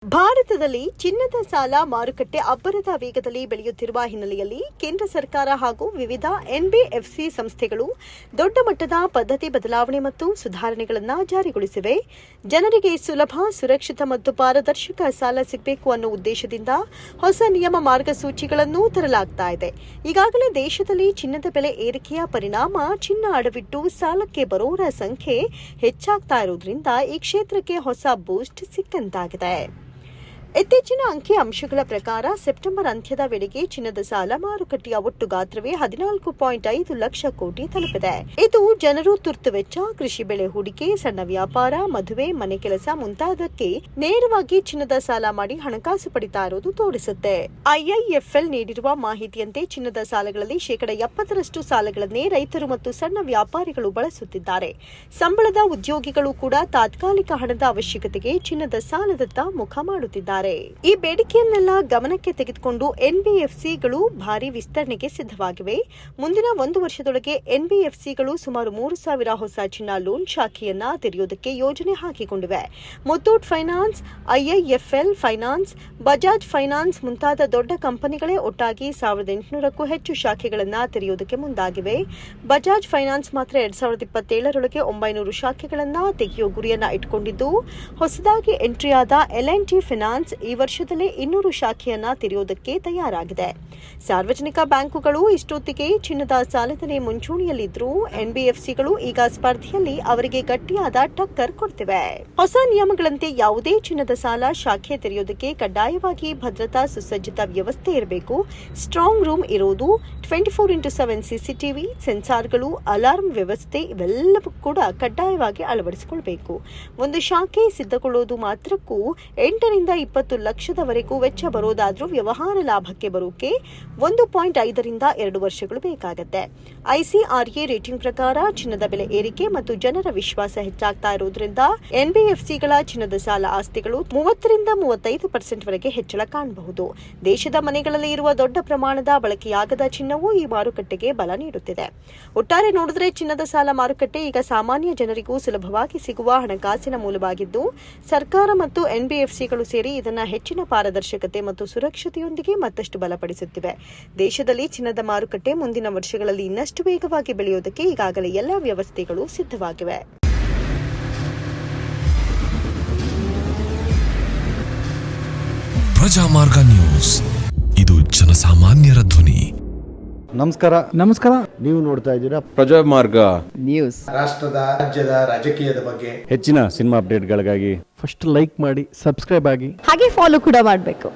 ಭಾರತದಲ್ಲಿ ಚಿನ್ನದ ಸಾಲ ಮಾರುಕಟ್ಟೆ ಅಬ್ಬರದ ವೇಗದಲ್ಲಿ ಬೆಳೆಯುತ್ತಿರುವ ಹಿನ್ನೆಲೆಯಲ್ಲಿ ಕೇಂದ್ರ ಸರ್ಕಾರ ಹಾಗೂ ವಿವಿಧ ಎನ್ಬಿಎಫ್ಸಿ ಸಂಸ್ಥೆಗಳು ದೊಡ್ಡ ಮಟ್ಟದ ಪದ್ಧತಿ ಬದಲಾವಣೆ ಮತ್ತು ಸುಧಾರಣೆಗಳನ್ನು ಜಾರಿಗೊಳಿಸಿವೆ. ಜನರಿಗೆ ಸುಲಭ, ಸುರಕ್ಷಿತ ಮತ್ತು ಪಾರದರ್ಶಕ ಸಾಲ ಸಿಗಬೇಕು ಅನ್ನೋ ಉದ್ದೇಶದಿಂದ ಹೊಸ ನಿಯಮ ಮಾರ್ಗಸೂಚಿಗಳನ್ನು ತರಲಾಗ್ತಾ ಇದೆ. ಈಗಾಗಲೇ ದೇಶದಲ್ಲಿ ಚಿನ್ನದ ಬೆಲೆ ಏರಿಕೆಯ ಪರಿಣಾಮ ಚಿನ್ನ ಅಡವಿಟ್ಟು ಸಾಲಕ್ಕೆ ಬರೋರ ಸಂಖ್ಯೆ ಹೆಚ್ಚಾಗ್ತಾ ಇರೋದ್ರಿಂದ ಈ ಕ್ಷೇತ್ರಕ್ಕೆ ಹೊಸ ಬೂಸ್ಟ್ ಸಿಕ್ಕಂತಾಗಿದೆ. ಇತ್ತೀಚಿನ ಅಂಕಿ ಅಂಶಗಳ ಪ್ರಕಾರ ಸೆಪ್ಟೆಂಬರ್ ಅಂತ್ಯದ ವೇಳೆಗೆ ಚಿನ್ನದ ಸಾಲ ಮಾರುಕಟ್ಟೆಯ ಒಟ್ಟು ಗಾತ್ರವೇ 14.5 ಲಕ್ಷ ಕೋಟಿ ತಲುಪಿದೆ. ಇದು ಜನರು ತುರ್ತು ವೆಚ್ಚ, ಕೃಷಿ ಬೆಳೆ ಹೂಡಿಕೆ, ಸಣ್ಣ ವ್ಯಾಪಾರ, ಮದುವೆ, ಮನೆ ಕೆಲಸ ಮುಂತಾದಕ್ಕೆ ನೇರವಾಗಿ ಚಿನ್ನದ ಸಾಲ ಮಾಡಿ ಹಣಕಾಸು ಪಡಿತಾ ಇರೋದು ತೋರಿಸುತ್ತೆ. ಐಐಎಫ್ಎಲ್ ನೀಡಿರುವ ಮಾಹಿತಿಯಂತೆ ಚಿನ್ನದ ಸಾಲಗಳಲ್ಲಿ 70% ಸಾಲಗಳನ್ನೇ ರೈತರು ಮತ್ತು ಸಣ್ಣ ವ್ಯಾಪಾರಿಗಳು ಬಳಸುತ್ತಿದ್ದಾರೆ. ಸಂಬಳದ ಉದ್ಯೋಗಿಗಳು ಕೂಡ ತಾತ್ಕಾಲಿಕ ಹಣದ ಅವಶ್ಯಕತೆಗೆ ಚಿನ್ನದ ಸಾಲದತ್ತ ಮುಖ ಮಾಡುತ್ತಿದ್ದಾರೆ. ಈ ಬೇಡಿಕೆಯನ್ನೆಲ್ಲ ಗಮನಕ್ಕೆ ತೆಗೆದುಕೊಂಡು ಎನ್ಬಿಎಫ್ಸಿಗಳು ಭಾರಿ ವಿಸ್ತರಣೆಗೆ ಸಿದ್ಧವಾಗಿವೆ. ಮುಂದಿನ 1 ವರ್ಷದೊಳಗೆ ಎನ್ಬಿಎಫ್ಸಿಗಳು ಸುಮಾರು 3,000 ಹೊಸ ಚಿನ್ನ ಲೋನ್ ಶಾಖೆಯನ್ನ ತೆರೆಯುವುದಕ್ಕೆ ಯೋಜನೆ ಹಾಕಿಕೊಂಡಿವೆ. Muthoot finance, IIFL finance, Bajaj finance ಮುಂತಾದ ದೊಡ್ಡ ಕಂಪನಿಗಳೇ ಒಟ್ಟಾಗಿ 1,800ಕ್ಕೂ ಹೆಚ್ಚು ಶಾಖೆಗಳನ್ನು ತೆರೆಯುವುದಕ್ಕೆ ಮುಂದಾಗಿವೆ. ಬಜಾಜ್ ಫೈನಾನ್ಸ್ ಮಾತ್ರ 2027ರೊಳಗೆ 900 ಶಾಖೆಗಳನ್ನು ತೆಗೆಯುವ ಗುರಿಯನ್ನ ಇಟ್ಟುಕೊಂಡಿದ್ದು, ಹೊಸದಾಗಿ ಎಂಟ್ರಿಯಾದ ಎಲ್&ಟಿ ಫೈನಾನ್ಸ್ ಈ ವರ್ಷದಲ್ಲೇ 200 ಶಾಖೆಯನ್ನ ತೆರೆಯುವುದಕ್ಕೆ ತಯಾರಾಗಿದೆ. ಸಾರ್ವಜನಿಕ ಬ್ಯಾಂಕುಗಳು ಇಷ್ಟೊತ್ತಿಗೆ ಚಿನ್ನದ ಸಾಲದಲ್ಲಿ ಮುಂಚೂಣಿಯಲ್ಲಿದ್ದರೂ ಎನ್ಬಿಎಫ್ಸಿಗಳು ಈಗ ಸ್ಪರ್ಧೆಯಲ್ಲಿ ಅವರಿಗೆ ಗಟ್ಟಿಯಾದ ಟಕ್ಕರ್ ಕೊಡ್ತಿವೆ. ಹೊಸ ನಿಯಮಗಳಂತೆ ಯಾವುದೇ ಚಿನ್ನದ ಸಾಲ ಶಾಖೆ ತೆರೆಯುವುದಕ್ಕೆ ಕಡ್ಡಾಯವಾಗಿ ಭದ್ರತಾ ಸುಸಜ್ಜಿತ ವ್ಯವಸ್ಥೆ ಇರಬೇಕು. ಸ್ಟ್ರಾಂಗ್ ರೂಮ್ ಇರೋದು, 24x7 ಸಿಸಿಟಿವಿ, ಸೆನ್ಸಾರ್ಗಳು, ಅಲಾರ್ಮ್ ವ್ಯವಸ್ಥೆ ಇವೆಲ್ಲವೂ ಕೂಡ ಕಡ್ಡಾಯವಾಗಿ ಅಳವಡಿಸಿಕೊಳ್ಳಬೇಕು. ಒಂದು ಶಾಖೆ ಸಿದ್ಧಗೊಳ್ಳೋದು ಮಾತ್ರಕ್ಕೂ 8ರಿಂದ 20 ಲಕ್ಷದವರೆಗೂ ವೆಚ್ಚ ಬರೋದಾದ್ರೂ ವ್ಯವಹಾರ ಲಾಭಕ್ಕೆ ಬರೋಕೆ 1.5ರಿಂದ 2 ವರ್ಷಗಳು ಬೇಕಾಗುತ್ತೆ. ಐಸಿಆರ್ಎ ರೇಟಿಂಗ್ ಪ್ರಕಾರ ಚಿನ್ನದ ಬೆಲೆ ಏರಿಕೆ ಮತ್ತು ಜನರ ವಿಶ್ವಾಸ ಹೆಚ್ಚಾಗ್ತಾ ಇರೋದ್ರಿಂದ ಎನ್ಬಿಎಫ್ಸಿಗಳ ಚಿನ್ನದ ಸಾಲ ಆಸ್ತಿಗಳು 30ರಿಂದ 35% ವರೆಗೆ ಹೆಚ್ಚಳ ಕಾಣಬಹುದು. ದೇಶದ ಮನೆಗಳಲ್ಲಿ ಇರುವ ದೊಡ್ಡ ಪ್ರಮಾಣದ ಬಳಕೆಯಾಗದ ಚಿನ್ನವು ಈ ಮಾರುಕಟ್ಟೆಗೆ ಬಲ ನೀಡುತ್ತಿದೆ. ಒಟ್ಟಾರೆ ನೋಡಿದ್ರೆ ಚಿನ್ನದ ಸಾಲ ಮಾರುಕಟ್ಟೆ ಈಗ ಸಾಮಾನ್ಯ ಜನರಿಗೂ ಸುಲಭವಾಗಿ ಸಿಗುವ ಹಣಕಾಸಿನ ಮೂಲವಾಗಿದ್ದು, ಸರ್ಕಾರ ಮತ್ತು ಎನ್ಬಿಎಫ್ಸಿಗಳು ಸೇರಿ ಇದನ್ನು ಹೆಚ್ಚಿನ ಪಾರದರ್ಶಕತೆ ಮತ್ತು ಸುರಕ್ಷತೆಯೊಂದಿಗೆ ಮತ್ತಷ್ಟು ಬಲಪಡಿಸುತ್ತಿವೆ. ದೇಶದಲ್ಲಿ ಚಿನ್ನದ ಮಾರುಕಟ್ಟೆ ಮುಂದಿನ ವರ್ಷಗಳಲ್ಲಿ ಇನ್ನಷ್ಟು ವೇಗವಾಗಿ ಬೆಳೆಯುವುದಕ್ಕೆ ಈಗಾಗಲೇ ಎಲ್ಲ ವ್ಯವಸ್ಥೆಗಳು ಸಿದ್ಧವಾಗಿವೆ. ಪ್ರಜಾಮಾರ್ಗ ನ್ಯೂಸ್, ಇದು ಜನಸಾಮಾನ್ಯರ ಧ್ವನಿ. ನಮಸ್ಕಾರ. ನೀವು ನೋಡ್ತಾ ಇದ್ದೀರಾ ಪ್ರಜಾಮಾರ್ಗ ನ್ಯೂಸ್. ರಾಷ್ಟ್ರದ, ರಾಜ್ಯದ ರಾಜಕೀಯದ ಬಗ್ಗೆ ಹೆಚ್ಚಿನ ಸಿನಿಮಾ ಅಪ್ಡೇಟ್ಗಳಿಗಾಗಿ ಫಸ್ಟ್ ಲೈಕ್ ಮಾಡಿ, ಸಬ್ಸ್ಕ್ರೈಬ್ ಆಗಿ, ಹಾಗೆ ಫಾಲೋ ಕೂಡ ಮಾಡಬೇಕು.